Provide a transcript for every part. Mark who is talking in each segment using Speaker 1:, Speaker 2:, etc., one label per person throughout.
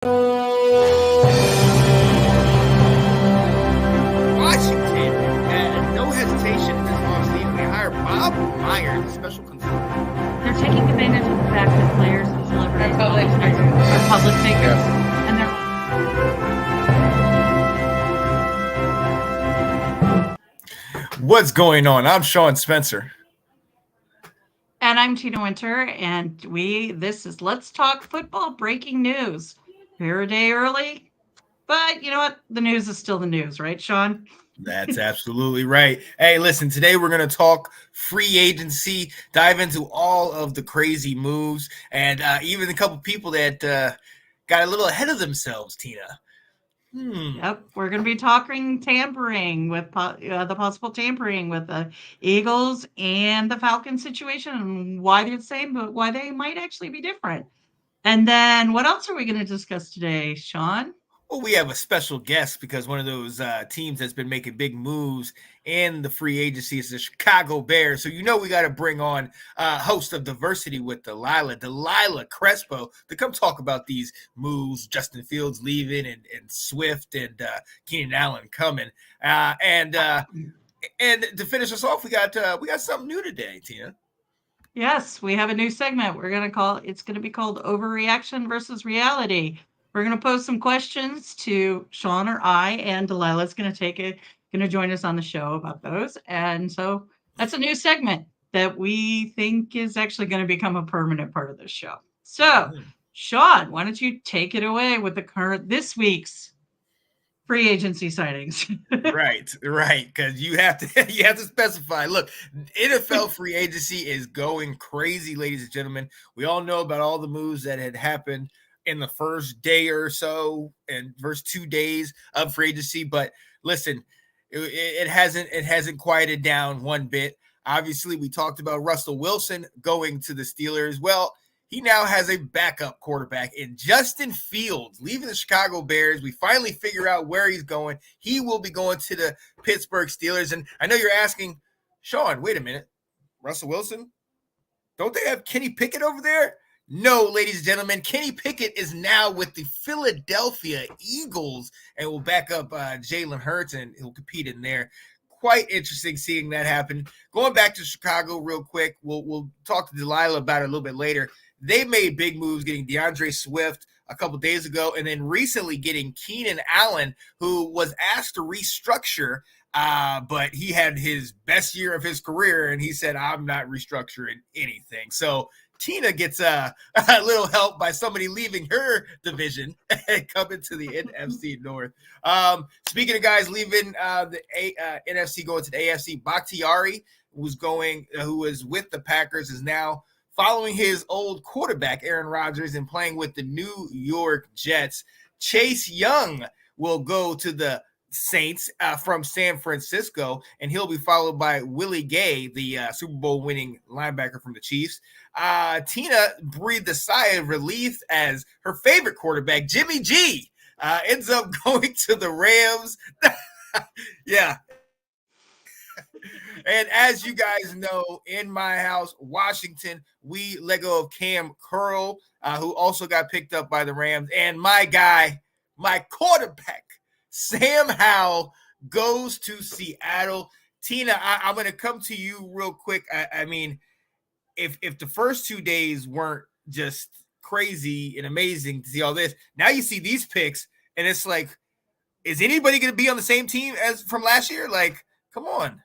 Speaker 1: Washington had no hesitation in this offseason. They hired Bob Myers, a special consultant.
Speaker 2: They're taking advantage of the fact that players and celebrities are public figures, and they're.
Speaker 1: What's going on? I'm Sean Spencer.
Speaker 2: And I'm Tina Winter, and this is Let's Talk Football Breaking News. We're a day early, but you know what? The news is still the news, right, Sean?
Speaker 1: That's absolutely right. Hey, listen, today we're going to talk free agency, dive into all of the crazy moves, and even a couple people that got a little ahead of themselves, Tina.
Speaker 2: Yep, we're going to be talking tampering with the possible tampering with the Eagles and the Falcons situation, and why they're the same, but why they might actually be different. And then what else are we going to discuss today, Sean?
Speaker 1: Well, we have a special guest because one of those teams that's been making big moves in the free agency is the Chicago Bears. So we got to bring on host of Diversity with Delilah Crespo, to come talk about these moves, Justin Fields leaving and Swift and Keenan Allen coming. And to finish us off, we got something new today, Tina.
Speaker 2: Yes, we have a new segment. It's going to be called Overreaction versus Reality. We're going to pose some questions to Sean or I, and Delilah's going to join us on the show about those. And so that's a new segment that we think is actually going to become a permanent part of this show. So, Sean, why don't you take it away with this week's free agency signings?
Speaker 1: Right, because you have to specify. Look, NFL free agency is going crazy, ladies and gentlemen. We all know about all the moves that had happened in the first day or so and first 2 days of free agency, but listen, it hasn't quieted down one bit. Obviously, we talked about Russell Wilson going to the Steelers. Well, he now has a backup quarterback in Justin Fields, leaving the Chicago Bears. We finally figure out where he's going. He will be going to the Pittsburgh Steelers. And I know you're asking, Sean, wait a minute, Russell Wilson? Don't they have Kenny Pickett over there? No, ladies and gentlemen, Kenny Pickett is now with the Philadelphia Eagles and will back up Jalen Hurts, and he'll compete in there. Quite interesting seeing that happen. Going back to Chicago real quick, we'll talk to Delilah about it a little bit later. They made big moves getting DeAndre Swift a couple days ago, and then recently getting Keenan Allen, who was asked to restructure, but he had his best year of his career, and he said, I'm not restructuring anything. So Tina gets a little help by somebody leaving her division and coming to the NFC North. Speaking of guys leaving the NFC, going to the AFC, Bakhtiari, who was with the Packers, is now following his old quarterback, Aaron Rodgers, and playing with the New York Jets. Chase Young will go to the Saints from San Francisco, and he'll be followed by Willie Gay, the Super Bowl winning linebacker from the Chiefs. Tina breathed a sigh of relief as her favorite quarterback, Jimmy G, ends up going to the Rams. Yeah. And as you guys know, in my house, Washington, we let go of Cam Curl, who also got picked up by the Rams. And my guy, my quarterback, Sam Howell, goes to Seattle. Tina, I'm going to come to you real quick. I mean, if the first 2 days weren't just crazy and amazing to see all this, now you see these picks, and it's like, is anybody going to be on the same team as from last year? Like, come on.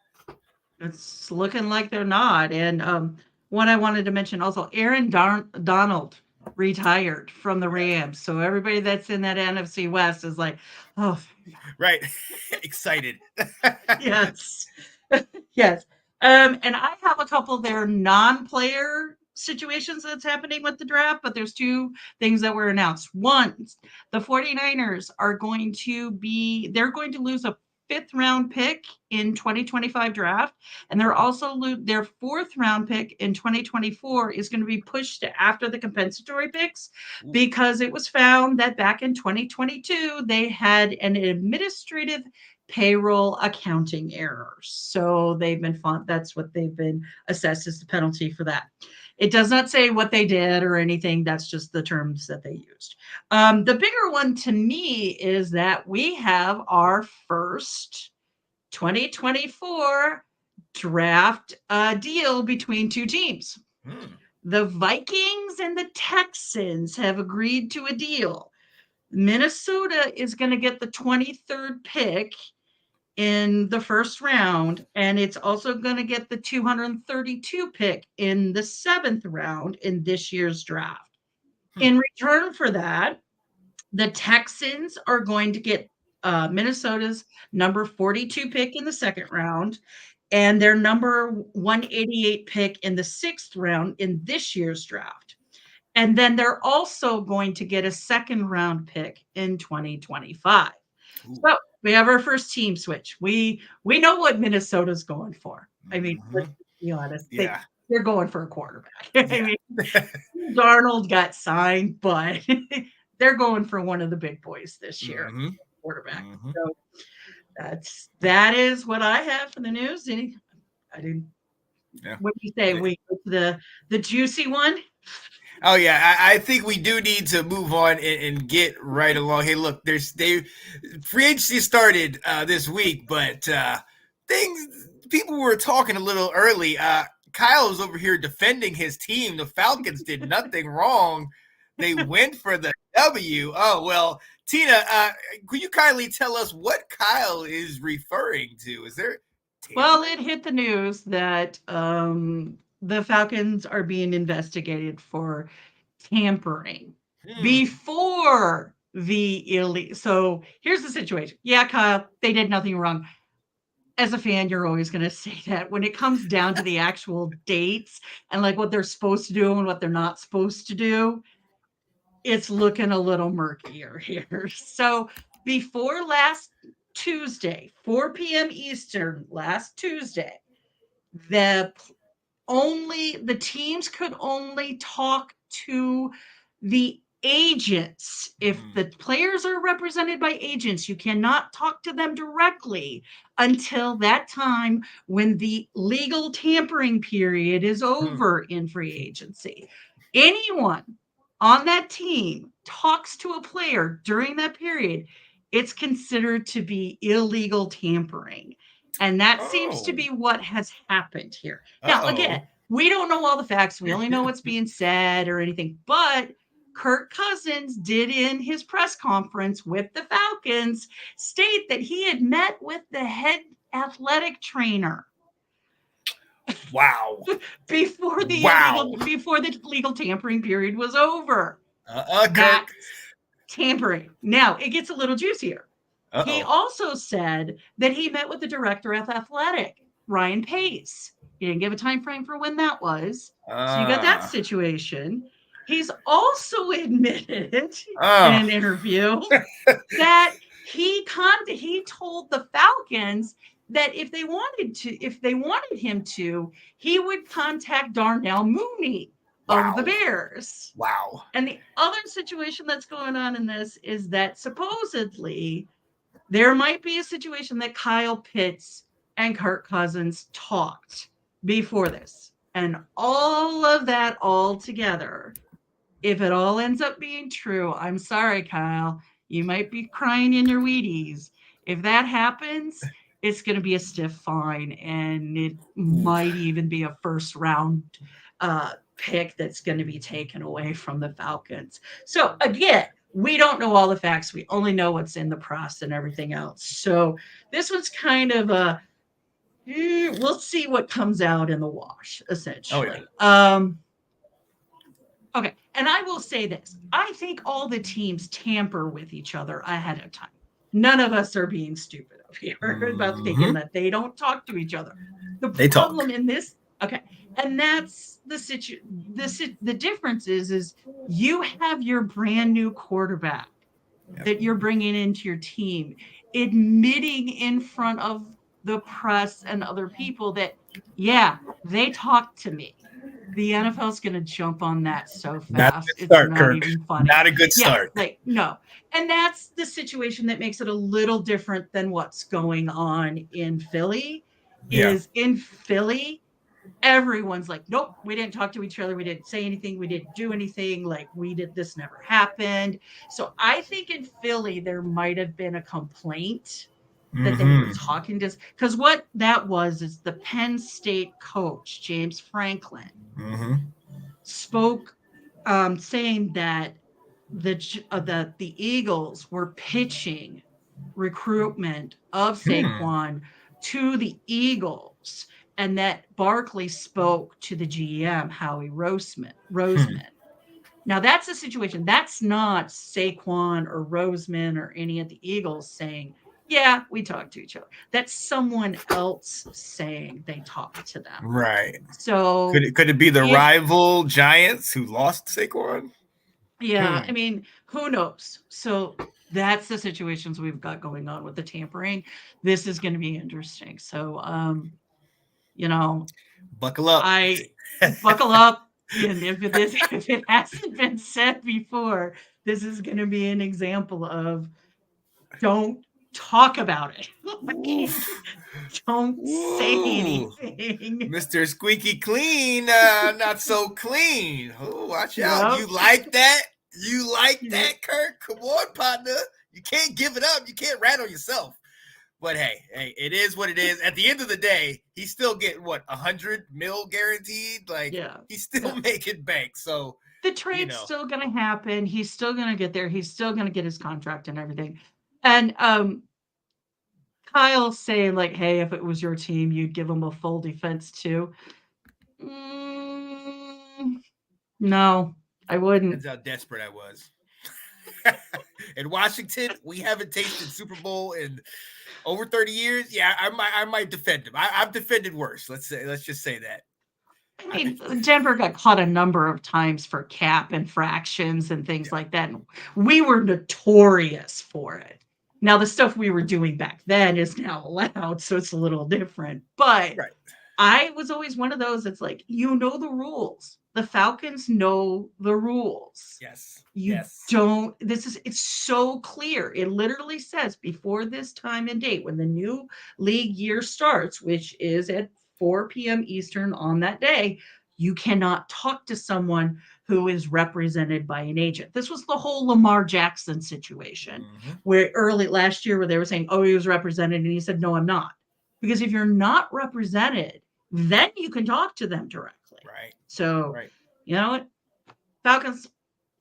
Speaker 2: It's looking like they're not. And what I wanted to mention also, Aaron Donald retired from the Rams. So everybody that's in that NFC West is like, oh.
Speaker 1: Right. Excited.
Speaker 2: Yes. Yes. And I have a couple of their non-player situations that's happening with the draft, but there's two things that were announced. One, the 49ers they're going to lose a 5th round pick in 2025 draft, and they're also their 4th round pick in 2024 is going to be pushed to after the compensatory picks, because it was found that back in 2022 they had an administrative payroll accounting error. So that's what they've been assessed as the penalty for that. It does not say what they did or anything. That's just the terms that they used. The bigger one to me is that we have our first 2024 draft deal between two teams.
Speaker 1: Hmm.
Speaker 2: The Vikings and the Texans have agreed to a deal. Minnesota is going to get the 23rd pick in the first round, and it's also going to get the 232 pick in the seventh round in this year's draft.
Speaker 1: Hmm.
Speaker 2: In return for that, the Texans are going to get Minnesota's number 42 pick in the second round and their number 188 pick in the sixth round in this year's draft. And then they're also going to get a second round pick in 2025.
Speaker 1: Ooh.
Speaker 2: So we have our first team switch. We know what Minnesota's going for. I mean, let's
Speaker 1: Mhm.
Speaker 2: be honest.
Speaker 1: Yeah.
Speaker 2: They're going for a quarterback. I
Speaker 1: Yeah.
Speaker 2: mean, Darnold got signed, but they're going for one of the big boys this year,
Speaker 1: Mhm.
Speaker 2: quarterback.
Speaker 1: Mhm.
Speaker 2: So that is what I have for the news. I didn't.
Speaker 1: Yeah.
Speaker 2: What do you say? We go to the juicy one.
Speaker 1: Oh yeah, I think we do need to move on and get right along. Hey, look, free agency started this week, but things people were talking a little early. Kyle is over here defending his team. The Falcons did nothing wrong. They went for the W. Oh well, Tina, could you kindly tell us what Kyle is referring to? Is there
Speaker 2: Well,
Speaker 1: tampering?
Speaker 2: it hit the news that the Falcons are being investigated for tampering
Speaker 1: Hmm.
Speaker 2: before the illegal. So here's the situation. Yeah, Kyle, they did nothing wrong. As a fan, you're always going to say that. When it comes down to the actual dates and like what they're supposed to do and what they're not supposed to do, it's looking a little murkier here. So before last Tuesday, 4 p.m. Eastern, last Tuesday, the the teams could only talk to the agents. If
Speaker 1: Hmm.
Speaker 2: the players are represented by agents, you cannot talk to them directly until that time when the legal tampering period is
Speaker 1: Hmm.
Speaker 2: over in free agency. Anyone on that team talks to a player during that period, it's considered to be illegal tampering. And that seems to
Speaker 1: Oh.
Speaker 2: be what has happened here. Now, again,
Speaker 1: Oh.
Speaker 2: we don't know all the facts. We only know what's being said or anything. But Kirk Cousins did in his press conference with the Falcons state that he had met with the head athletic trainer
Speaker 1: Wow. Wow.
Speaker 2: before the legal tampering period was over.
Speaker 1: Kirk.
Speaker 2: That's tampering. Now it gets a little juicier. He
Speaker 1: Uh-oh.
Speaker 2: also said that he met with the director of athletic, Ryan Pace. He didn't give a time frame for when that was. So you got that
Speaker 1: Uh,
Speaker 2: situation. He's also admitted in
Speaker 1: uh,
Speaker 2: an interview that he told the Falcons that if they wanted him to, he would contact Darnell Mooney of the
Speaker 1: wow.
Speaker 2: Bears.
Speaker 1: Wow.
Speaker 2: And the other situation that's going on in this is that supposedly there might be a situation that Kyle Pitts and Kirk Cousins talked before this. And all of that all together, if it all ends up being true, I'm sorry, Kyle, you might be crying in your Wheaties. If that happens, it's going to be a stiff fine, and it
Speaker 1: Ooh.
Speaker 2: might even be a first round pick that's going to be taken away from the Falcons. So, again, we don't know all the facts. We only know what's in the press and everything else. So, this was kind of we'll see what comes out in the wash,
Speaker 1: Oh yeah.
Speaker 2: essentially. Okay, and I will say this. I think all the teams tamper with each other ahead of time. None of us are being stupid up here about thinking
Speaker 1: Hmm.
Speaker 2: that they don't talk to each other. The
Speaker 1: They talk.
Speaker 2: problem in this, okay, and that's the difference is you have your brand new quarterback
Speaker 1: Yeah.
Speaker 2: that you're bringing into your team, admitting in front of the press and other people that, yeah, they talked to me. The NFL's going to jump on that so
Speaker 1: Not a
Speaker 2: fast.
Speaker 1: good
Speaker 2: It's
Speaker 1: start,
Speaker 2: not
Speaker 1: Kirk.
Speaker 2: even funny.
Speaker 1: Not a good
Speaker 2: Yeah,
Speaker 1: start.
Speaker 2: like, no. And that's the situation that makes it a little different than what's going on in Philly.
Speaker 1: Yeah.
Speaker 2: Is in Philly, everyone's like, nope, we didn't talk to each other. We didn't say anything. We didn't do anything. Like, this never happened. So I think in Philly, there might have been a complaint that they were talking to, because what that was is the Penn State coach, James Franklin, spoke saying that the Eagles were pitching recruitment of Saquon to the Eagles, and that Barkley spoke to the GM, Howie Roseman. Now that's a situation. That's not Saquon or Roseman or any of the Eagles saying, yeah, we talked to each other. That's someone else saying they talked to them.
Speaker 1: Right.
Speaker 2: So
Speaker 1: could it be the rival Giants who lost Saquon?
Speaker 2: Yeah, I mean, who knows? So that's the situations we've got going on with the tampering. This is going to be interesting. So,
Speaker 1: buckle up.
Speaker 2: Buckle up. And if it hasn't been said before, this is going to be an example of don't talk about it. Don't say anything.
Speaker 1: Mr. Squeaky Clean, not so clean. Oh, watch out. You like that? You like that, Kirk? Come on, partner. You can't give it up. You can't rat on yourself. But hey, it is what it is. At the end of the day, he's still getting what, $100 million guaranteed? Like, he's still making bank. So
Speaker 2: the trade's still going to happen. He's still going to get there. He's still going to get his contract and everything. And Kyle saying like, hey, if it was your team, you'd give him a full defense too. No, I wouldn't.
Speaker 1: That's how desperate I was. In Washington, we haven't tasted Super Bowl in over 30 years. Yeah, I might defend him. I've defended worse. Let's just say that.
Speaker 2: I mean, Denver got caught a number of times for cap infractions and things like that. And we were notorious for it. Now, the stuff we were doing back then is now allowed, so it's a little different. But I was always one of those that's like, the rules. The Falcons know the rules.
Speaker 1: Yes.
Speaker 2: Don't, it's so clear. It literally says before this time and date, when the new league year starts, which is at 4 p.m. Eastern on that day, you cannot talk to someone who is represented by an agent. This was the whole Lamar Jackson situation where early last year where they were saying, oh, he was represented. And he said, no, I'm not. Because if you're not represented, then you can talk to them directly.
Speaker 1: Right.
Speaker 2: So, you know what? Falcons,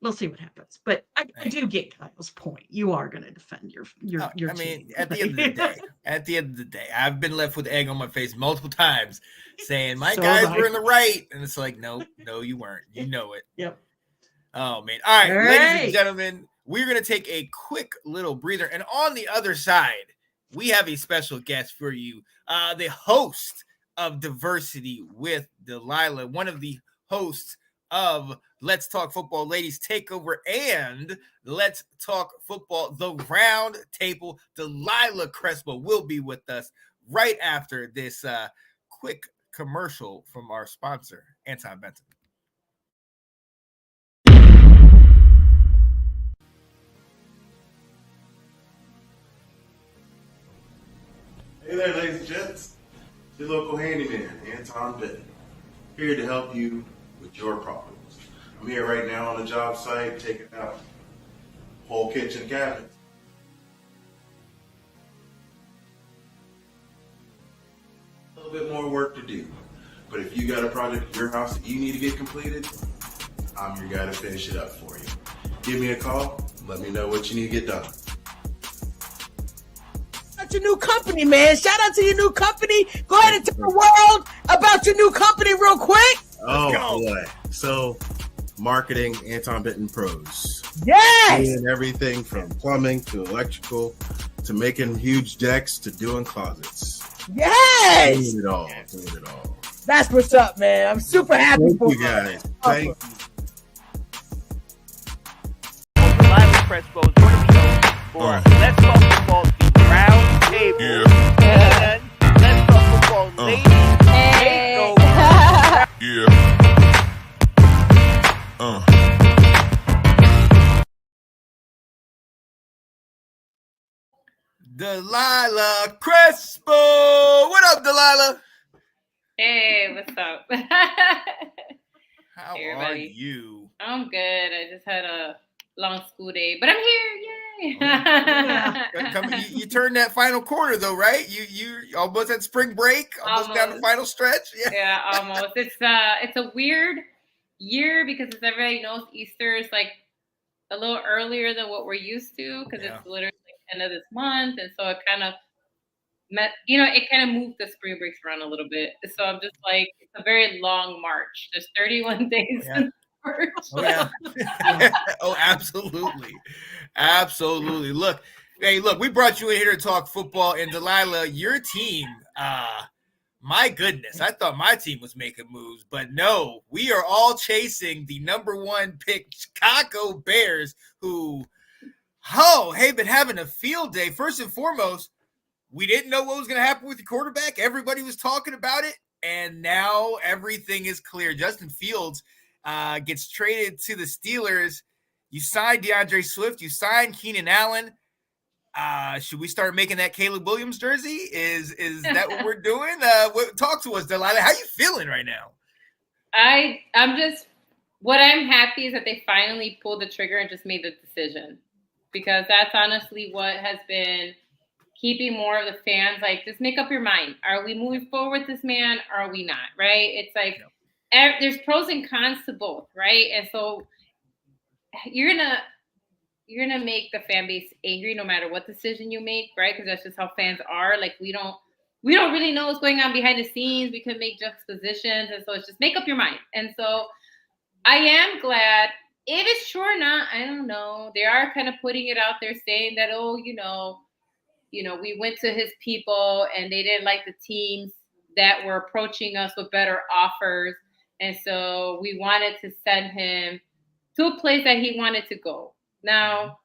Speaker 2: we'll see what happens. But I do get Kyle's point. You are going to defend your team.
Speaker 1: I mean, at the end of the day, I've been left with egg on my face multiple times saying my guys were in the right. And it's like, no, you weren't. You know it.
Speaker 2: Yep.
Speaker 1: Oh, man. All right, ladies and gentlemen, we're going to take a quick little breather. And on the other side, we have a special guest for you, the host of Diversity with Delilah, one of the hosts of Let's Talk Football Ladies Takeover and Let's Talk Football The Round Table. Delilah Crespo will be with us right after this quick commercial from our sponsor, Anton Benton.
Speaker 3: Hey there, ladies and gents. Your local handyman, Anton Benton, here to help you with your problems. I'm here right now on the job site taking out whole kitchen cabinets. A little bit more work to do, but if you got a project at your house that you need to get completed, I'm your guy to finish it up for you. Give me a call, let me know what you need to get done.
Speaker 4: Your new company, man. Shout out to your new company. Go ahead and tell the world about your new company real quick.
Speaker 3: Oh boy. So marketing Anton Benton Pros.
Speaker 4: Yes.
Speaker 3: Doing everything from plumbing to electrical to making huge decks to doing closets.
Speaker 4: Yes.
Speaker 3: Doing it all.
Speaker 4: That's what's up, man. I'm super happy
Speaker 3: for you guys. Thank you.
Speaker 5: Delilah Crespo is going to be host for Let's Talk Football Round Table. And Let's Talk Football Ladies Takeover.
Speaker 1: Delilah Crespo. What up, Delilah?
Speaker 6: Hey, what's up?
Speaker 1: How
Speaker 6: Hey,
Speaker 1: are
Speaker 6: everybody.
Speaker 1: you?
Speaker 6: I'm good. I just had a long school day, but I'm here. Yay!
Speaker 2: Yeah.
Speaker 1: You turned that final quarter though, right? You almost at spring break, almost down the
Speaker 6: Almost.
Speaker 1: final stretch. Yeah.
Speaker 6: Yeah, almost. It's a weird year because as everybody knows, Easter is like a little earlier than what we're used to because
Speaker 1: Yeah.
Speaker 6: it's literally like end of this month, and so it kind of it kind of moved the spring breaks around a little bit. So I'm just like, it's a very long March. There's 31 days
Speaker 1: Yeah.
Speaker 6: in March.
Speaker 1: Oh yeah. Oh, absolutely. Absolutely. Look, we brought you in here to talk football, and Delilah, your team, my goodness, I thought my team was making moves, but no, we are all chasing the number 1 pick Chicago Bears, who have been having a field day. First and foremost, we didn't know what was going to happen with the quarterback. Everybody was talking about it, and now everything is clear. Justin Fields gets traded to the Steelers. You signed DeAndre Swift. You signed Keenan Allen. Should we start making that Caleb Williams jersey? Is that what we're doing? Talk to us, Delilah. How you feeling right now?
Speaker 6: What I'm happy is that they finally pulled the trigger and just made the decision, because that's honestly what has been keeping more of the fans like, just make up your mind. Are we moving forward with this man or are we not? Right? It's like, there's pros and cons to both, right? And so you're gonna make the fan base angry no matter what decision you make, right? Because that's just how fans are. Like, we don't really know what's going on behind the scenes. We can make juxtapositions, and so it's just make up your mind. And so I am glad. If it's true or not, I don't know. They are kind of putting it out there saying that, we went to his people and they didn't like the teams that were approaching us with better offers. And so we wanted to send him to a place that he wanted to go. Now,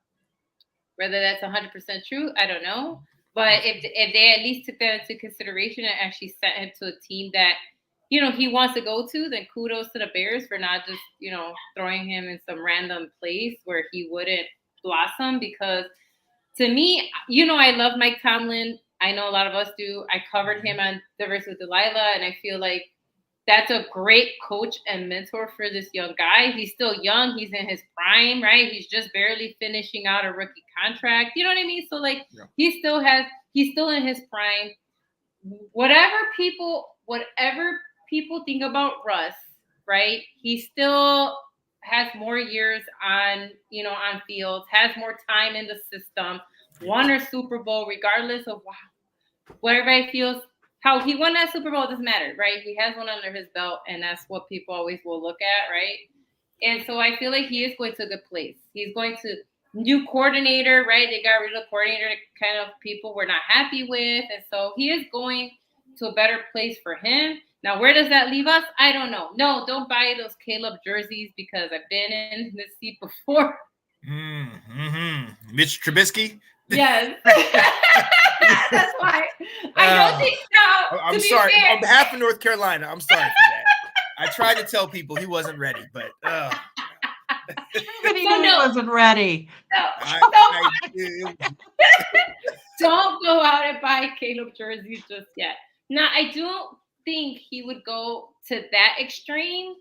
Speaker 6: whether that's 100% true, I don't know. But if they at least took that into consideration and actually sent him to a team that, he wants to go to, then kudos to the Bears for not just, throwing him in some random place where he wouldn't blossom. Because to me, I love Mike Tomlin. I know a lot of us do. I covered him on The Verse with Delilah, and I feel like that's a great coach and mentor for this young guy. He's still young. He's in his prime, right? He's just barely finishing out a rookie contract. You know what I mean? So, like, he's still in his prime. Whatever people think about Russ, right? He still has more years on fields, has more time in the system, won a Super Bowl, regardless of what everybody feels. How he won that Super Bowl doesn't matter, right? He has one under his belt, and that's what people always will look at, right? And so I feel like he is going to a good place. He's going to new coordinator, right? They got rid of the coordinator that kind of people were not happy with. And so he is going to a better place for him. Now, where does that leave us? I don't know. No, don't buy those Caleb jerseys, because I've been in this seat before.
Speaker 1: Mitch Trubisky?
Speaker 6: Yes. That's why I don't think so.
Speaker 1: I'm sorry. On behalf of North Carolina, I'm sorry for that. I tried to tell people he wasn't ready, but
Speaker 2: he wasn't ready.
Speaker 6: Don't go out and buy Caleb jerseys just yet. Now, I don't think he would go to that extreme,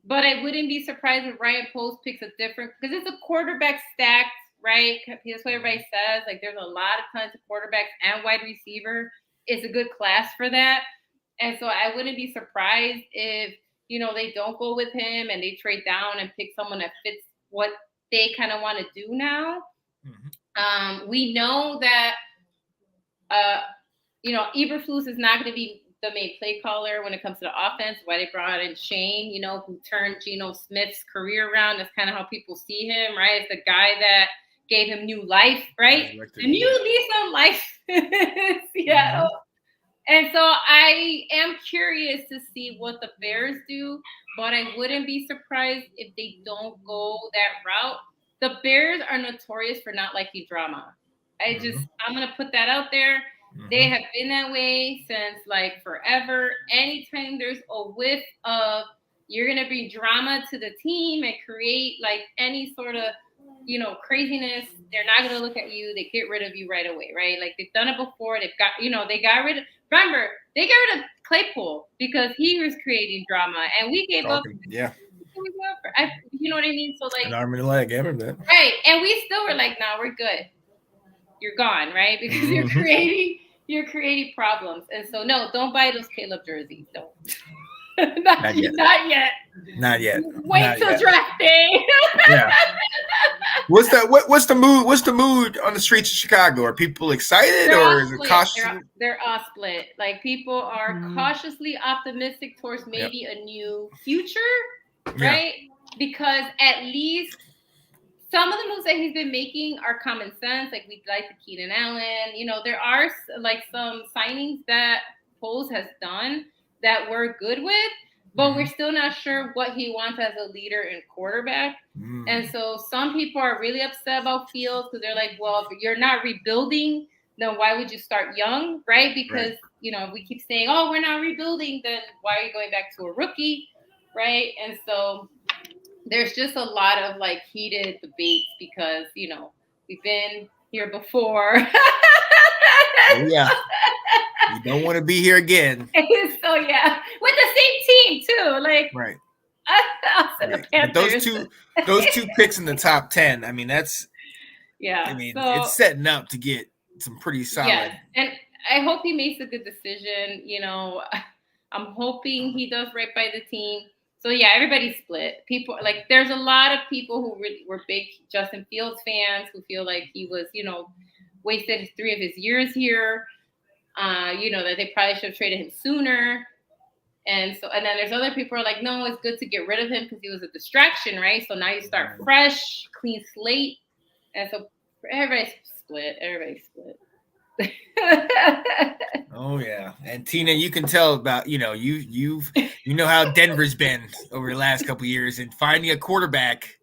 Speaker 6: but I wouldn't be surprised if Ryan Post picks a different, because it's a quarterback stacked, right? That's what everybody says. Like, there's a lot of tons of quarterbacks and wide receiver. It's a good class for that. And so I wouldn't be surprised if, they don't go with him and they trade down and pick someone that fits what they kind of want to do now. We know that, Eberflus is not going to be the main play caller when it comes to the offense. Why they brought in Shane, who turned Geno Smith's career around. That's kind of how people see him, right? It's the guy that gave him new life, right? A new lease on life in Seattle. And so I am curious to see what the Bears do, but I wouldn't be surprised if they don't go that route. The Bears are notorious for not liking drama. I'm going to put that out there. They have been that way since like forever. Anytime there's a whiff of you're going to bring drama to the team and create like any sort of, craziness, they're not going to look at you. They get rid of you right away, right? Like they've done it before. They got rid of Claypool because he was creating drama, and we gave up.
Speaker 1: Yeah.
Speaker 6: You know what I mean? So
Speaker 1: An
Speaker 6: like,
Speaker 1: arm and a leg, I remember that.
Speaker 6: right, and we still were like, "Nah, we're good. You're gone, right? Because you're creating problems." And so, no, don't buy those Caleb jerseys. Don't. Not yet.
Speaker 1: Not yet.
Speaker 6: Wait till draft day.
Speaker 1: Yeah. What's the mood? What's the mood on the streets of Chicago? Are people excited or is it cautious?
Speaker 6: They're all split. Like people are cautiously optimistic towards maybe a new future, right? Because at least some of the moves that he's been making are common sense. Like we like the Keenan Allen. You know, there are like some signings that Foles has done that we're good with, but we're still not sure what he wants as a leader and quarterback. And so some people are really upset about Fields because they're like, well, if you're not rebuilding, then why would you start young, right? Because, you know, if we keep saying, oh, we're not rebuilding, then why are you going back to a rookie, right? And so there's just a lot of like heated debates because, you know, we've been here before.
Speaker 1: Yeah. You don't want to be here again.
Speaker 6: So yeah, with the same team too. Like
Speaker 1: right.
Speaker 6: But
Speaker 1: those two picks in the top 10. I mean, that's I mean, it's setting up to get some pretty solid.
Speaker 6: Yeah, and I hope he makes a good decision. You know, I'm hoping he does right by the team. So yeah, everybody's split. People like there's a lot of people who really were big Justin Fields fans who feel like he was, you know, wasted 3 of his years here. You know, that they probably should have traded him sooner. And then there's other people who are like, no, it's good to get rid of him because he was a distraction, right? So now you start fresh, clean slate. And so everybody's split.
Speaker 1: Oh yeah. And Tina, you can tell about, you know, you know how Denver's been over the last couple of years and finding a quarterback.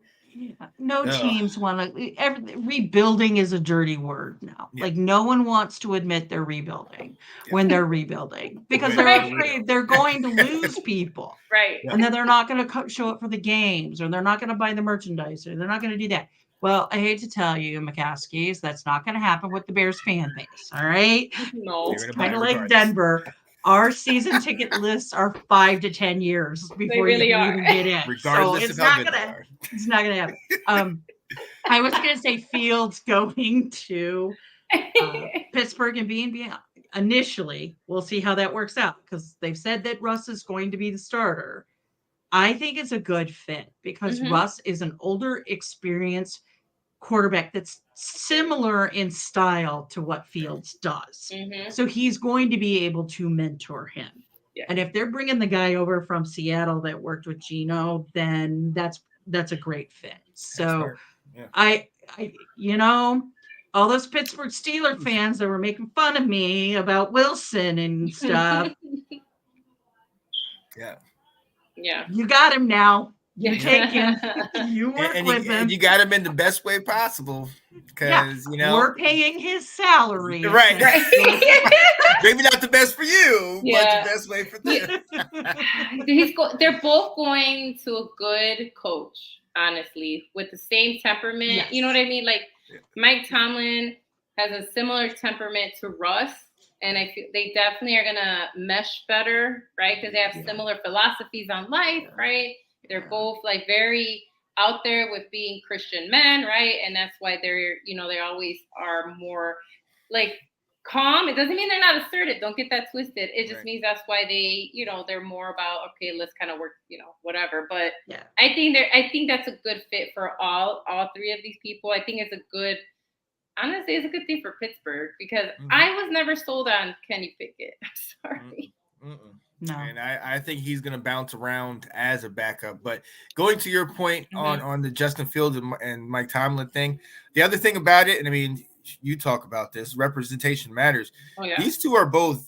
Speaker 2: No teams want to. Rebuilding is a dirty word now. Like no one wants to admit they're rebuilding when they're rebuilding because they're afraid they're going to lose people,
Speaker 6: right?
Speaker 2: And then they're not going to show up for the games, or they're not going to buy the merchandise, or they're not going to do that. Well, I hate to tell you, McCaskies, that's not going to happen with the Bears fan base. All right,
Speaker 6: no,
Speaker 2: it's kind of like Denver. Our season ticket lists are 5 to 10 years before you can even get in.
Speaker 1: Regardless
Speaker 2: so
Speaker 1: it's not gonna
Speaker 2: happen. I was gonna say Fields going to Pittsburgh and being initially. We'll see how that works out because they've said that Russ is going to be the starter. I think it's a good fit because Russ is an older, experienced quarterback that's similar in style to what Fields does. So he's going to be able to mentor him. Yeah. And if they're bringing the guy over from Seattle that worked with Geno, then that's a great fit. So I you know, all those Pittsburgh Steelers fans that were making fun of me about Wilson and stuff. Yeah. You got him now. You take him. You work with him.
Speaker 1: And you got him in the best way possible because, you know.
Speaker 2: We're paying his salary.
Speaker 1: Right. Maybe not the best for you, but the best way for them.
Speaker 6: They're both going to a good coach, honestly, with the same temperament. Yes. You know what I mean? Like Mike Tomlin has a similar temperament to Russ. And I feel they definitely are going to mesh better, right? Because they have similar philosophies on life, right? They're both like very out there with being Christian men, right? And that's why they're, you know, they always are more like calm. It doesn't mean they're not assertive. Don't get that twisted. It just means that's why they, you know, they're more about, okay, let's kind of work, you know, whatever. But I think that's a good fit for all 3 of these people. I think honestly, it's a good thing for Pittsburgh because I was never sold on Kenny Pickett. I'm sorry.
Speaker 2: No.
Speaker 1: And I think he's going to bounce around as a backup. But going to your point on the Justin Fields and Mike Tomlin thing, the other thing about it, and I mean, you talk about this, representation matters. Oh, yeah. These two are both,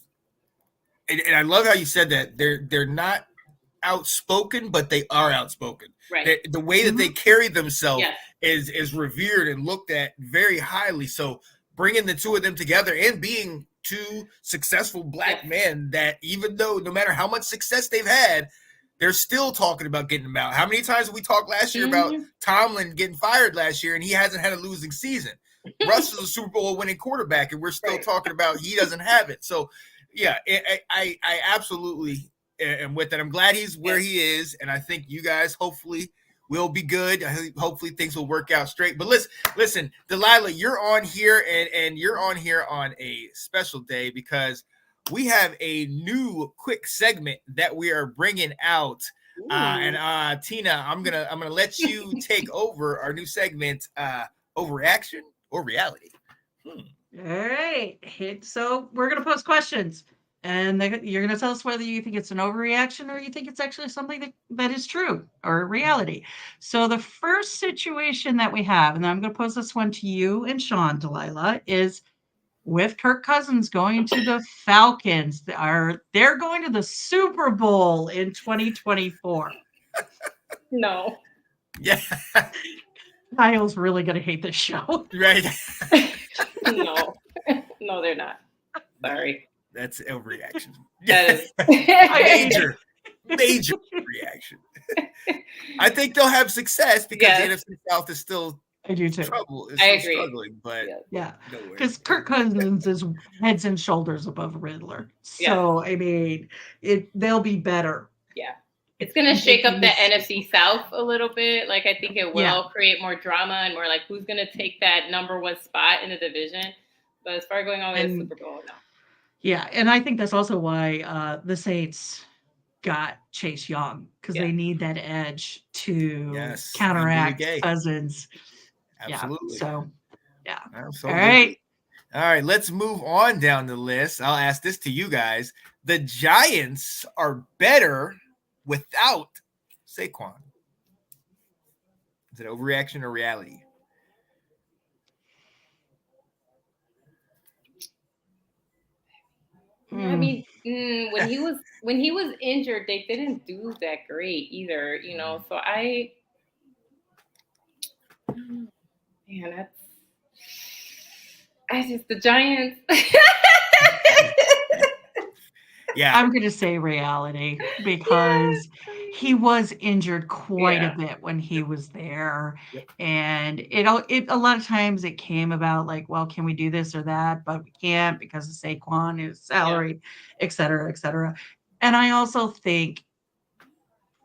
Speaker 1: and I love how you said that they're not outspoken, but they are outspoken. Right. The way that they carry themselves is revered and looked at very highly. So bringing the two of them together and being 2 successful black men that even though no matter how much success they've had, they're still talking about getting them out. How many times did we talk last year about Tomlin getting fired last year and he hasn't had a losing season? Russ is a Super Bowl winning quarterback and we're still talking about he doesn't have it. So Yeah, I absolutely am with that. I'm glad he's where he is, and I think you guys hopefully will be good. Hopefully things will work out straight. But listen, Delilah, you're on here, and you're on here on a special day because we have a new quick segment that we are bringing out. And Tina, I'm gonna let you take over our new segment, overreaction or reality.
Speaker 2: All right. So we're going to post questions, and you're going to tell us whether you think it's an overreaction or you think it's actually something that is true or reality. So the first situation that we have, and I'm going to pose this one to you and Sean, Delilah, is with Kirk Cousins going to the Falcons. They're going to the Super Bowl in 2024.
Speaker 6: No.
Speaker 1: Yeah.
Speaker 2: Kyle's really going to hate this show.
Speaker 1: Right.
Speaker 6: No. No, they're not. Sorry.
Speaker 1: That's overreaction.
Speaker 6: That is
Speaker 1: major reaction. I think they'll have success because the NFC South is still
Speaker 2: I do too.
Speaker 1: I agree. Struggling, but
Speaker 2: yeah, because Kirk Cousins is heads and shoulders above Riddler. So I mean, they'll be better.
Speaker 6: Yeah. It's going to shake up the NFC South a little bit. Like, I think it will create more drama and more like who's going to take that #1 spot in the division. But as far as going on to the Super Bowl, no.
Speaker 2: Yeah, and I think that's also why the Saints got Chase Young, because they need that edge to counteract Cousins.
Speaker 1: Absolutely.
Speaker 2: Yeah, so, yeah.
Speaker 1: Absolutely. All right, let's move on down the list. I'll ask this to you guys. The Giants are better without Saquon. Is it overreaction or reality?
Speaker 6: I mean, when he was injured, they didn't do that great either, you know. So the Giants.
Speaker 1: Yeah,
Speaker 2: I'm going to say reality because he was injured quite a bit when he was there, and it a lot of times it came about like, well, can we do this or that, but we can't because of Saquon, his salary, et cetera, et cetera. And I also think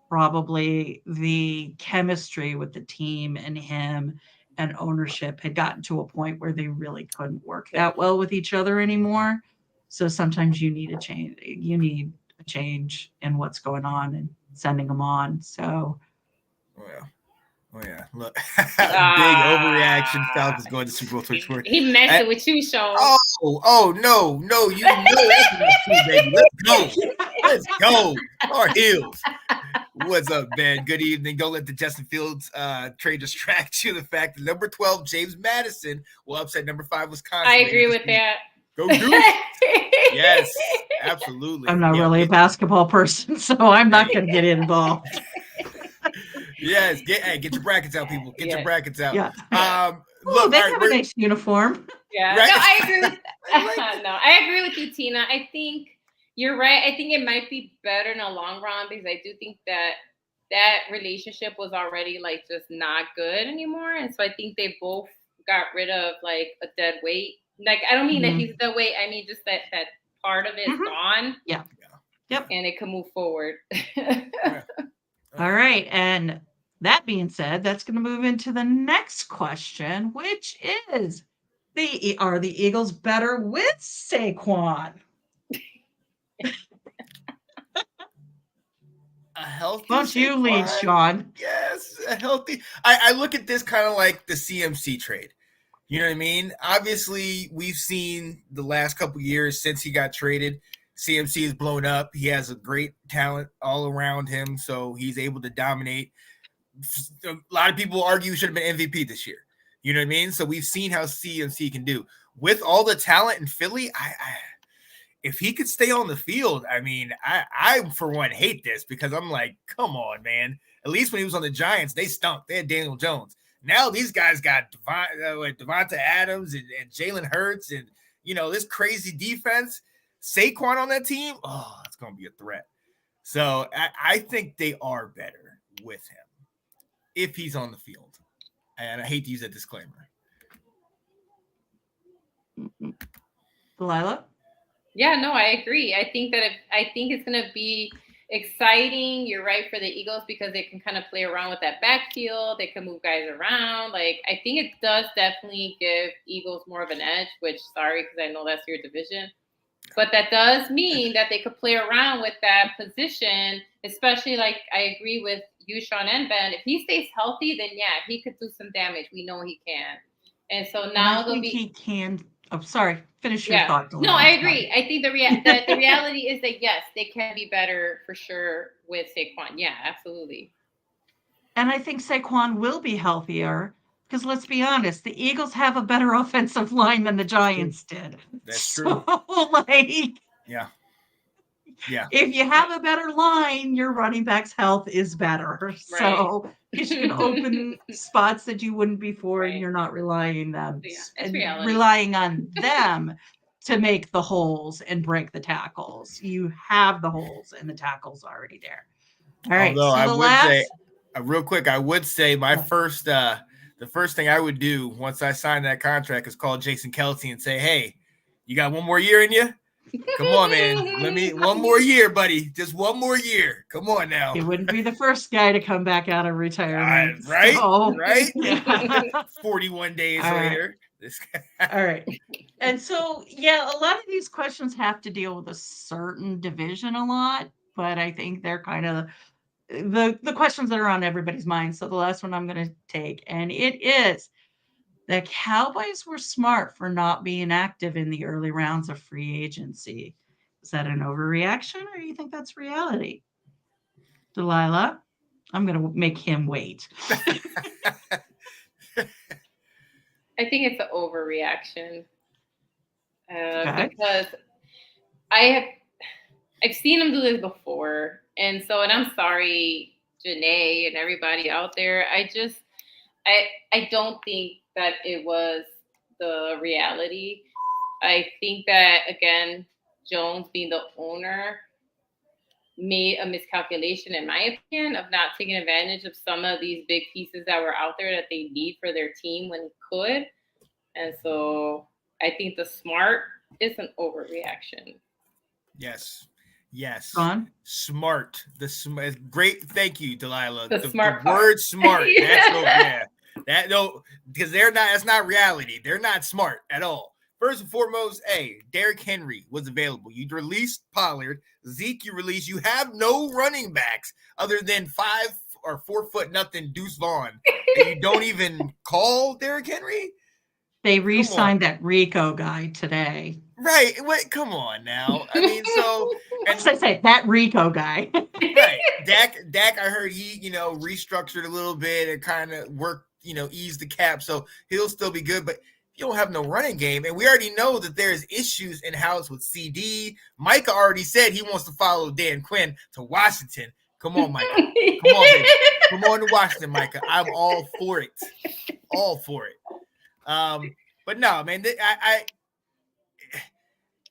Speaker 2: probably the chemistry with the team and him and ownership had gotten to a point where they really couldn't work that well with each other anymore. So sometimes you need a change. You need a change in what's going on and sending them on. So,
Speaker 1: oh yeah. Look, big overreaction. Falcons going to Super Bowl 24.
Speaker 6: He messing with you, Sean.
Speaker 1: Oh no, you know that's baby. Let's go. Our heels. What's up, man? Good evening. Don't let the Justin Fields trade distract you. The fact that number 12 James Madison will upset number 5 Wisconsin.
Speaker 6: I agree with that.
Speaker 1: Go do it. Yes, absolutely.
Speaker 2: I'm not really a basketball person, so I'm not going to get involved.
Speaker 1: Yes, get your brackets out, people. Get your brackets out.
Speaker 2: Yeah.
Speaker 1: Look,
Speaker 2: they have a nice uniform.
Speaker 6: Yeah. Right? No, I agree with I agree with you, Tina. I think you're right. I think it might be better in the long run because I do think that relationship was already like just not good anymore. And so I think they both got rid of like a dead weight. Like, I don't mean that he's the weight. I mean, just that part of it is gone.
Speaker 2: Yeah. Yep.
Speaker 6: And it can move forward.
Speaker 2: All right. And that being said, that's going to move into the next question, which is, are the Eagles better with Saquon?
Speaker 1: A healthy
Speaker 2: Don't you lead, Sean?
Speaker 1: Yes, a healthy. I look at this kind of like the CMC trade. You know what I mean? Obviously, we've seen the last couple of years since he got traded, CMC is blown up. He has a great talent all around him, so he's able to dominate. A lot of people argue he should have been MVP this year. You know what I mean? So we've seen how CMC can do. With all the talent in Philly, if he could stay on the field, I mean, I for one hate this because I'm like, come on, man. At least when he was on the Giants, they stunk. They had Daniel Jones. Now these guys got Devonta Adams and Jalen Hurts and, you know, this crazy defense. Saquon on that team, it's going to be a threat. So I think they are better with him if he's on the field. And I hate to use that disclaimer.
Speaker 2: Delilah?
Speaker 6: Yeah, no, I agree. I think it's going to be exciting. You're right for the Eagles because they can kind of play around with that backfield. They can move guys around. Like I think it does definitely give Eagles more of an edge. Which sorry, because I know that's your division, but that does mean that they could play around with that position. Especially like I agree with you, Sean and Ben. If he stays healthy, then yeah, he could do some damage. We know he can. And so
Speaker 2: And I
Speaker 6: now they'll
Speaker 2: think
Speaker 6: be
Speaker 2: he can. Oh, sorry. Finish your
Speaker 6: yeah.
Speaker 2: thought,
Speaker 6: No, I
Speaker 2: Delilah.
Speaker 6: agree. I think the reality is that yes, they can be better for sure with Saquon. Yeah, absolutely.
Speaker 2: And I think Saquon will be healthier because let's be honest, the Eagles have a better offensive line than the Giants did.
Speaker 1: That's
Speaker 2: So,
Speaker 1: true.
Speaker 2: like,
Speaker 1: Yeah. Yeah.
Speaker 2: if you have a better line, your running back's health is better.
Speaker 6: Right.
Speaker 2: So, because you can open spots that you wouldn't before, and
Speaker 6: Right.
Speaker 2: you're not relying them
Speaker 6: Yeah, it's
Speaker 2: and
Speaker 6: reality.
Speaker 2: relying on them to make the holes and break the tackles. You have the holes and the tackles already there. All right.
Speaker 1: Although
Speaker 2: So
Speaker 1: I
Speaker 2: the
Speaker 1: would say,
Speaker 2: last
Speaker 1: real quick, I would say my
Speaker 2: Yeah.
Speaker 1: first, the first thing I would do once I signed that contract is call Jason Kelce and say, "Hey, you got one more year in you? Come on, man. Let me one more year, buddy. Just one more year. Come on now."
Speaker 2: he wouldn't be the first guy to come back out of retirement.
Speaker 1: Right?
Speaker 2: So,
Speaker 1: Right?
Speaker 2: yeah.
Speaker 1: 41 days
Speaker 2: All right.
Speaker 1: later. This
Speaker 2: All right. And so, yeah, a lot of these questions have to deal with a certain division a lot, but I think they're kind of the questions that are on everybody's mind. So the last one I'm going to take, and it is the Cowboys were smart for not being active in the early rounds of free agency. Is that an overreaction, or you think that's reality? Delilah, I'm going to make him wait.
Speaker 6: I think it's an overreaction
Speaker 2: Okay.
Speaker 6: because I've seen them do this before, and I'm sorry, Janae and everybody out there. I don't think that it was the reality. I think that again, Jones being the owner made a miscalculation, in my opinion, of not taking advantage of some of these big pieces that were out there that they need for their team when he could. And so I think the smart is an overreaction.
Speaker 1: Yes. Yes.
Speaker 2: Ron?
Speaker 1: Smart. Great. Thank you, Delilah.
Speaker 6: The smart part.
Speaker 1: word smart.
Speaker 6: Yeah.
Speaker 1: That's yeah. That no, because that's not reality. They're not smart at all. First and foremost, hey, Derrick Henry was available. You released Pollard. Zeke, you released. You have no running backs other than 5 or 4 foot nothing Deuce Vaughn. And you don't even call Derrick Henry?
Speaker 2: They re-signed that Rico guy today.
Speaker 1: Right. Wait, come on now. I mean, so
Speaker 2: and I say that Rico guy.
Speaker 1: Right. Dak, I heard he, restructured a little bit and kind of worked, eased the cap. So he'll still be good. But you don't have no running game. And we already know that there's issues in house with CD. Micah already said he wants to follow Dan Quinn to Washington. Come on, Micah. Come on, baby. Come on to Washington, Micah. I'm all for it. All for it. But no, man,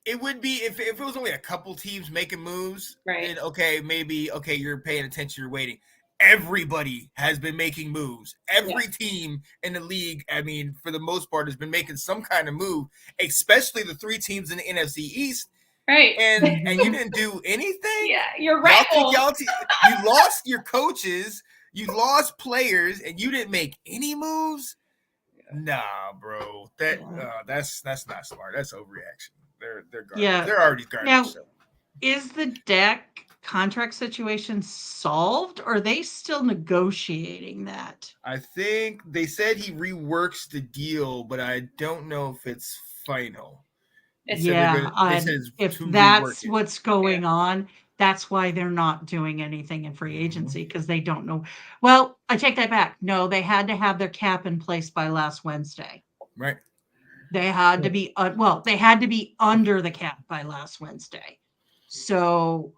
Speaker 1: it would be if it was only a couple teams making moves,
Speaker 6: right?
Speaker 1: Then maybe you're paying attention, you're waiting. Everybody has been making moves. Every team in the league, I mean, for the most part, has been making some kind of move, especially the 3 teams in the NFC East.
Speaker 6: Right.
Speaker 1: And you didn't do anything?
Speaker 6: Yeah, you're right.
Speaker 1: You lost your coaches, you lost players, and you didn't make any moves? Nah, bro. That's not smart. That's overreaction. They're garbage.
Speaker 2: Yeah.
Speaker 1: They're already garbage.
Speaker 2: Now,
Speaker 1: so.
Speaker 2: Is the Dak contract situation solved, or are they still negotiating that?
Speaker 1: I think they said he reworks the deal, but I don't know if it's final.
Speaker 2: If that's what's going on, that's why they're not doing anything in free agency, because they don't know. Well, I take that back. No, they had to have their cap in place by last Wednesday.
Speaker 1: Right.
Speaker 2: They had to be they had to be under the cap by last Wednesday. So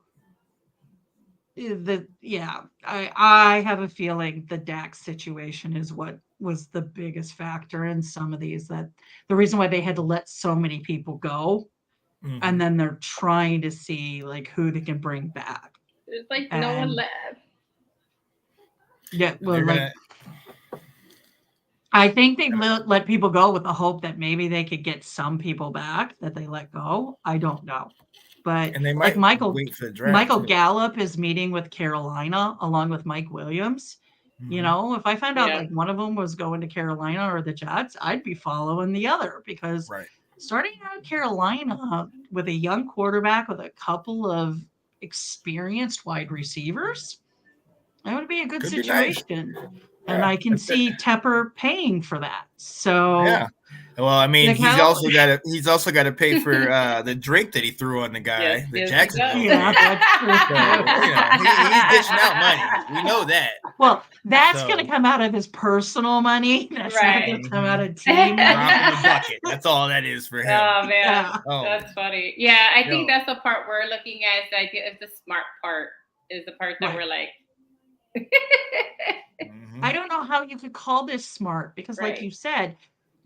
Speaker 2: I have a feeling the Dak situation is what was the biggest factor in some of these, that the reason why they had to let so many people go. Mm-hmm. And then they're trying to see like who they can bring back.
Speaker 6: There's no one left.
Speaker 2: Yeah, well, I think they let people go with the hope that maybe they could get some people back that they let go. I don't know. But
Speaker 1: And they
Speaker 2: like
Speaker 1: might wait for the draft.
Speaker 2: Michael
Speaker 1: too.
Speaker 2: Gallup is meeting with Carolina along with Mike Williams. You
Speaker 1: Mhm.
Speaker 2: know, if I found out
Speaker 6: Yeah.
Speaker 2: like one of them was going to Carolina or the Jets, I'd be following the other because
Speaker 1: Right.
Speaker 2: starting out Carolina with a young quarterback with a couple of experienced wide receivers, that would be a good
Speaker 1: Could be nice.
Speaker 2: situation. And
Speaker 1: Yeah.
Speaker 2: I can see Tepper paying for that. So
Speaker 1: Yeah. Well, I mean,
Speaker 2: Nick
Speaker 1: he's
Speaker 2: Howell-
Speaker 1: also got to pay for the drink that he threw on the guy,
Speaker 6: Yes,
Speaker 1: the
Speaker 6: yes, he
Speaker 1: Jacksonville.
Speaker 6: does.
Speaker 2: yeah, that's true.
Speaker 1: So, he's dishing out money. We know that.
Speaker 2: Well, that's
Speaker 1: So-
Speaker 2: going to come out of his personal money. That's not
Speaker 6: Right.
Speaker 2: going to come out of team
Speaker 1: Drop
Speaker 2: money.
Speaker 1: in the bucket. That's all that is for him.
Speaker 6: Oh man,
Speaker 2: Yeah.
Speaker 1: Oh.
Speaker 6: that's funny. Yeah, I think
Speaker 1: Yo.
Speaker 6: that's the part we're looking at. Is the idea of the smart part is the part that
Speaker 2: Right.
Speaker 6: we're like.
Speaker 1: Mhm.
Speaker 2: I don't know how you could call this smart because, like
Speaker 6: Right.
Speaker 2: you said,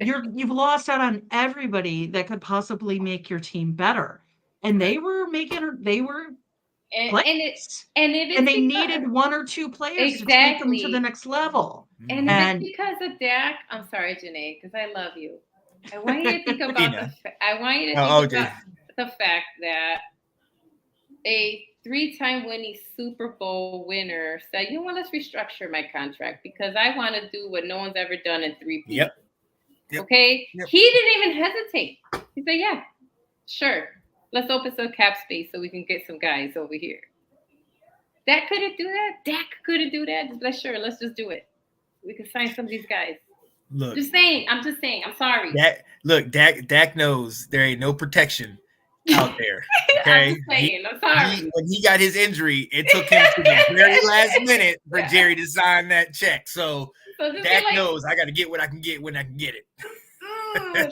Speaker 2: you've lost out on everybody that could possibly make your team better, and they were
Speaker 6: and
Speaker 2: players,
Speaker 6: it is
Speaker 2: and they
Speaker 6: because-
Speaker 2: needed one or two players to take them to
Speaker 6: Exactly.
Speaker 2: the next level.
Speaker 6: And
Speaker 2: And-
Speaker 6: it's because of Dak. I'm sorry, Janae, because I love you. I want you to think about
Speaker 1: Tina.
Speaker 6: I want you to
Speaker 1: Oh,
Speaker 6: think
Speaker 1: okay.
Speaker 6: about the fact that a 3-time winning Super Bowl winner said, "You know what? Let's restructure my contract because I want to do what no one's ever done in 3 people."
Speaker 1: Yep. Yep.
Speaker 6: Okay.
Speaker 1: Yep.
Speaker 6: He didn't even hesitate. He said, "Yeah, sure. Let's open some cap space so we can get some guys over here." Dak couldn't do that. Dak couldn't do that. Just like, sure, let's just do it. We can sign some of these guys.
Speaker 1: Look,
Speaker 6: Just saying. I'm just saying. I'm sorry.
Speaker 1: Dak knows there ain't no protection out there. Okay.
Speaker 6: I'm just saying. I'm sorry.
Speaker 1: When he got his injury, it took him to the very last minute for Jerry to sign that check. So
Speaker 6: So just
Speaker 1: Dak
Speaker 6: be like,
Speaker 1: knows I got to get what I can get when I can get it.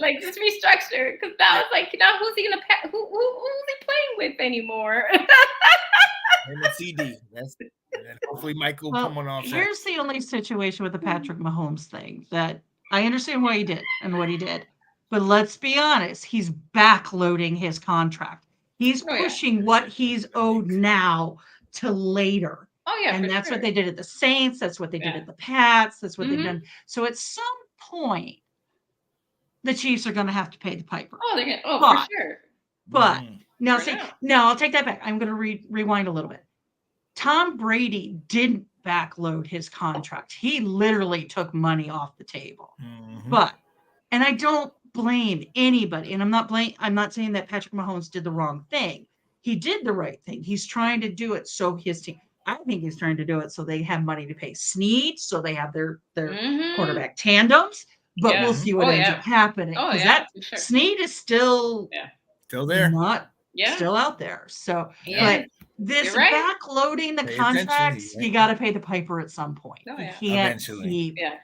Speaker 6: like just restructure because now it's like now who's he gonna who's he playing with anymore?
Speaker 1: And the CD. That's it. And then hopefully Mike will
Speaker 2: Well,
Speaker 1: come on off.
Speaker 2: here's the only situation with the Patrick Mahomes thing that I understand why he did and what he did. But let's be honest, he's backloading his contract. He's
Speaker 6: Oh, yeah.
Speaker 2: pushing what he's owed now to later.
Speaker 6: Oh yeah,
Speaker 2: And
Speaker 6: for
Speaker 2: that's
Speaker 6: sure.
Speaker 2: what they did at the Saints. That's what they did
Speaker 6: Yeah.
Speaker 2: at the Pats. That's what
Speaker 6: Mhm.
Speaker 2: they've done. So at some point, the Chiefs are going to have to pay the piper.
Speaker 6: Oh, they're gonna. Oh,
Speaker 2: But-
Speaker 6: for sure.
Speaker 2: But
Speaker 1: Mhm.
Speaker 2: now,
Speaker 6: For
Speaker 2: see,
Speaker 6: now.
Speaker 2: no, I'll take that back. I'm going to rewind a little bit. Tom Brady didn't backload his contract. He literally took money off the table.
Speaker 1: Mhm.
Speaker 2: But, and I don't blame anybody, and I'm not saying that Patrick Mahomes did the wrong thing. He did the right thing. He's trying to do it so his team. I think he's trying to do it so they have money to pay Snead, so they have their
Speaker 6: Mhm.
Speaker 2: quarterback tandems. But
Speaker 6: Yeah.
Speaker 2: we'll see what
Speaker 6: Oh,
Speaker 2: ends
Speaker 6: yeah.
Speaker 2: up happening.
Speaker 6: Oh
Speaker 2: 'Cause
Speaker 6: yeah,
Speaker 2: that
Speaker 6: for sure.
Speaker 2: Snead is still
Speaker 1: Still there.
Speaker 2: not
Speaker 6: Yeah.
Speaker 2: still out there. So,
Speaker 6: Yeah.
Speaker 2: but this
Speaker 6: You're right.
Speaker 2: backloading the
Speaker 1: Pay attention,
Speaker 2: contracts,
Speaker 1: right?
Speaker 2: you got to pay the piper at some point.
Speaker 6: Oh,
Speaker 2: You
Speaker 6: yeah.
Speaker 2: can't
Speaker 1: Eventually.
Speaker 2: keep.
Speaker 6: Yeah.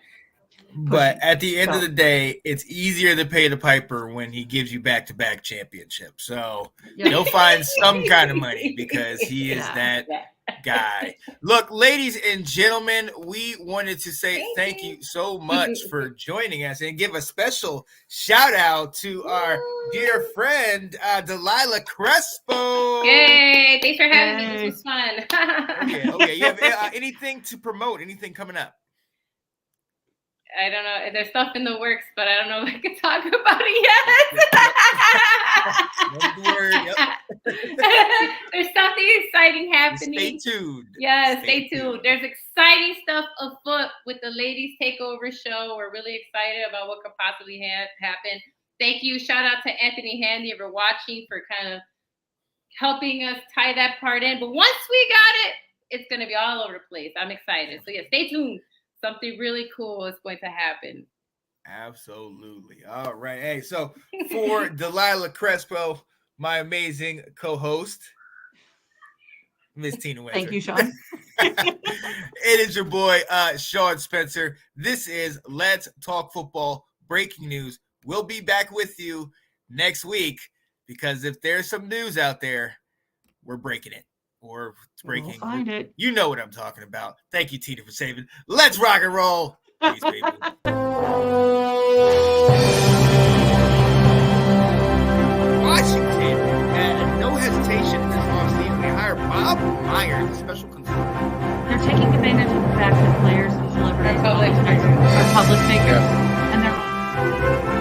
Speaker 1: But
Speaker 2: pushing.
Speaker 1: at the end of
Speaker 2: So-
Speaker 1: the day, it's easier to pay the piper when he gives you back-to-back championships. So
Speaker 2: Yeah.
Speaker 1: he'll find some kind of money because he is
Speaker 2: Yeah.
Speaker 1: that
Speaker 6: Yeah.
Speaker 1: guy. Look, ladies and gentlemen, we wanted to say
Speaker 6: Thank
Speaker 1: thank
Speaker 6: you.
Speaker 1: you so much for joining us and give a special shout out to our dear friend Delilah Crespo.
Speaker 6: Yay! Thanks for having me.
Speaker 2: Yay.
Speaker 6: This was fun.
Speaker 1: Okay. You have anything to promote? Anything coming up?
Speaker 6: I don't know. There's stuff in the works, but I don't know if I can talk about it
Speaker 1: That's the word. Yep.
Speaker 6: yet. There's something exciting
Speaker 1: Stay
Speaker 6: happening.
Speaker 1: tuned.
Speaker 6: Yeah, stay tuned. There's exciting stuff afoot with the Ladies Takeover show. We're really excited about what could possibly happen. Thank you. Shout out to Anthony Handy if you're watching for kind of helping us tie that part in. But once we got it, it's going to be all over the place. I'm excited. So yeah, stay tuned. Something really cool is going to happen.
Speaker 1: Absolutely. All right. Hey, so for Delilah Crespo, my amazing co-host, Miss Tina Winter.
Speaker 2: Thank you, Sean.
Speaker 1: It is your boy, Sean Spencer. This is Let's Talk Football Breaking News. We'll be back with you next week because if there's some news out there, we're breaking it. Or it's breaking.
Speaker 2: We'll find it.
Speaker 1: You know what I'm talking about. Thank you, Tina, for saving. Let's rock and roll. Peace, people. Washington had no hesitation in this offseason. They hired Bob Myers, the special consultant.
Speaker 2: They're taking advantage of the fact that players and celebrities
Speaker 6: Are public
Speaker 2: are public figures,
Speaker 1: Yeah.
Speaker 2: and they're